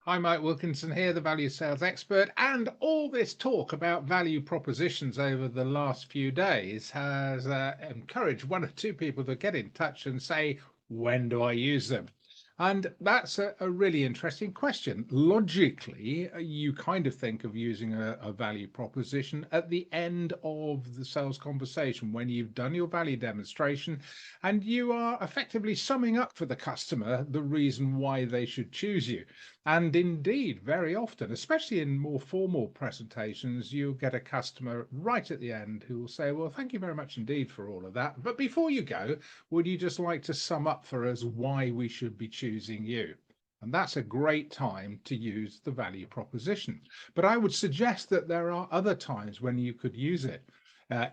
Hi, Mike Wilkinson here, the value sales expert. And all this talk about value propositions over the last few days has encouraged one or two people to get in touch and say, when do I use them? And that's a really interesting question. Logically, you kind of think of using a value proposition at the end of the sales conversation when you've done your value demonstration and you are effectively summing up for the customer the reason why they should choose you. And indeed, very often, especially in more formal presentations, you'll get a customer right at the end who will say, well, thank you very much indeed for all of that. But before you go, would you just like to sum up for us why we should be choosing you? And that's a great time to use the value proposition. But I would suggest that there are other times when you could use it.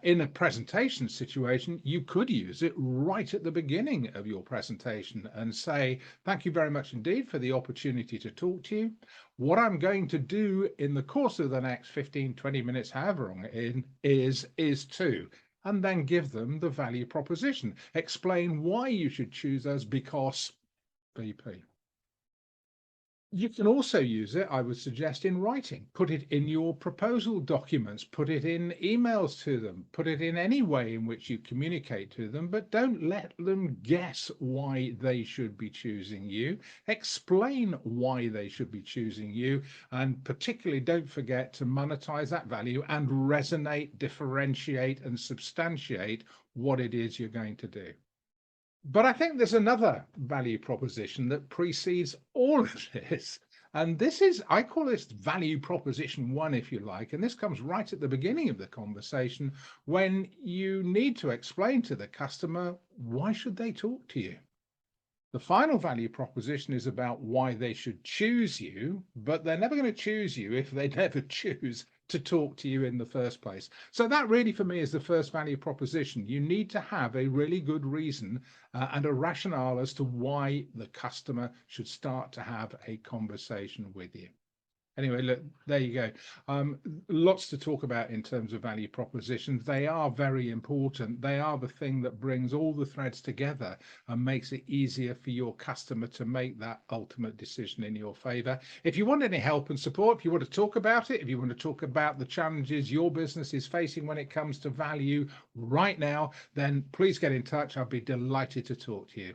In a presentation situation, you could use it right at the beginning of your presentation and say, thank you very much indeed for the opportunity to talk to you. What I'm going to do in the course of the next 15, 20 minutes, however long it is to, and then give them the value proposition. Explain why you should choose us because BP. You can also use it, I would suggest, in writing. Put it in your proposal documents, put it in emails to them, put it in any way in which you communicate to them, but don't let them guess why they should be choosing you. Explain why they should be choosing you, and particularly don't forget to monetize that value and resonate, differentiate, and substantiate what it is you're going to do. But I think there's another value proposition that precedes all of this. And this is, I call this value proposition one, if you like. And this comes right at the beginning of the conversation when you need to explain to the customer, why should they talk to you? The final value proposition is about why they should choose you, but they're never going to choose you if they never choose to talk to you in the first place. So that really for me is the first value proposition. You need to have a really good reason and a rationale as to why the customer should start to have a conversation with you. Anyway, look, there you go. Lots to talk about in terms of value propositions. They are very important. They are the thing that brings all the threads together and makes it easier for your customer to make that ultimate decision in your favor. If you want any help and support, if you want to talk about it, if you want to talk about the challenges your business is facing when it comes to value right now, then please get in touch. I'll be delighted to talk to you.